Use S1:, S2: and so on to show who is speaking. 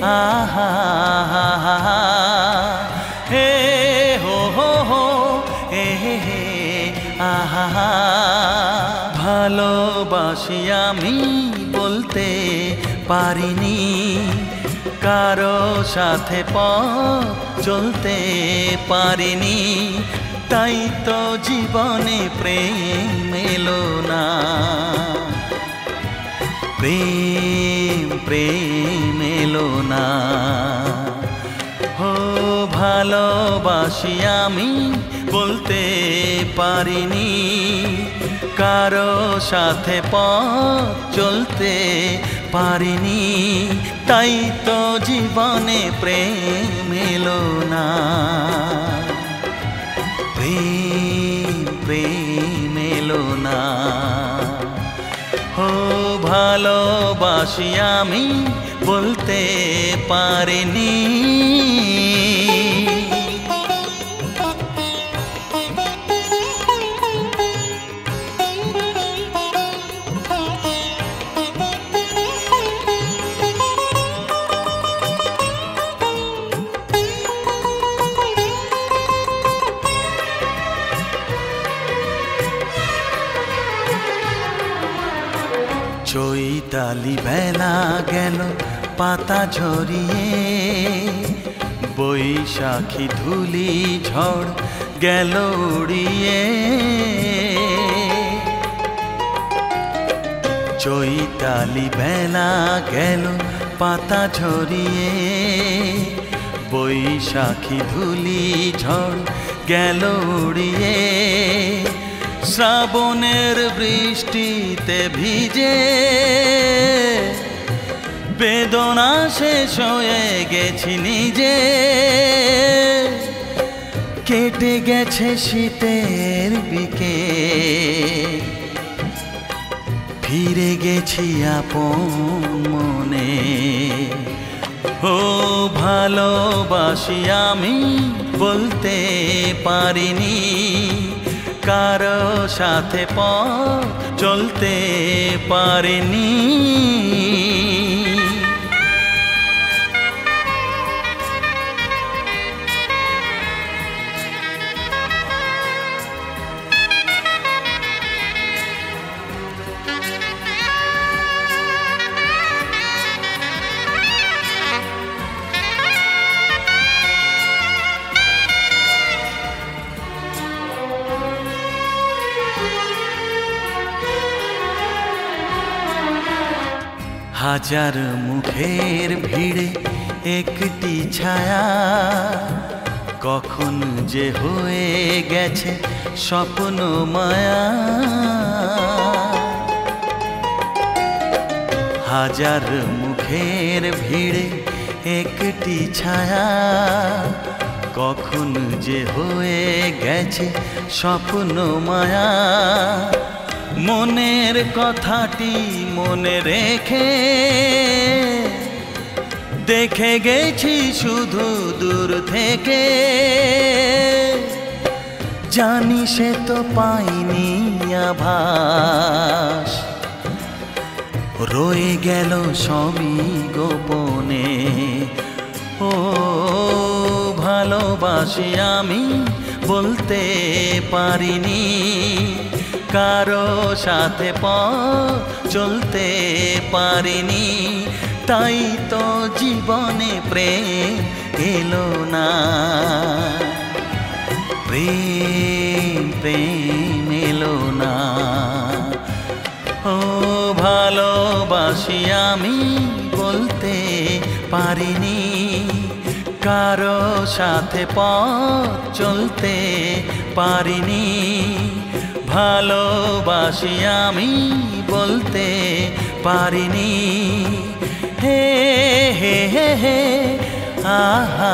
S1: আহা হে হো হো হো হে হে হে আহা ভালোবাসি আমি বলতে পারিনি কারো সাথে পথ চলতে পারিনি তাই তো জীবনে প্রেম এলো না প্রেম প্রেম এলো না হো ভালোবাসি আমি বলতে পারিনি কারো সাথে পথ চলতে পারিনি তাই তো জীবনে প্রেম এলো না প্রেম প্রেম এলো না হো ভালোবাসি আমি বলতে পারিনি চৈতালি বেলা গেল পাতা ঝরিয়ে বৈশাখী ধুলি ঝড় গেল উড়িয়ে চৈতালি বেলা গেল পাতা ঝরিয়ে বৈশাখী ধুলি ঝড় গেল উড়িয়ে শ্রাবণের বৃষ্টিতে ভিজে বেদনা শেষ হয়ে গেছি নিজে কেটে গেছে শীতের বিকে ফিরে গেছি আপন মনে ও ভালোবাসি আমি বলতে পারিনি কারো সাথে পথ চলতে পারিনি হাজার মুখের ভিড়ে একটি ছায়া কখন যে হয়ে গেছে স্বপ্ন মায়া হাজার মুখের ভিড়ে একটি ছায়া কখন যে হয়ে গেছে স্বপ্ন মায়া মনের কথাটি মনে রেখে দেখে গেছি শুধু দূর থেকে জানি সে তো পাইনি আভাস রয়ে গেল সবই গোপনে ও ভালোবাসি আমি বলতে পারিনি কারো সাথে পথ চলতে পারিনি তাই তো জীবনে প্রেম এলো না প্রেম প্রেম এলো না ও ভালোবাসি আমি বলতে পারিনি কারো সাথে পথ চলতে পারিনি ভালোবাসি আমি বলতে পারিনি হে হে হে হে আহা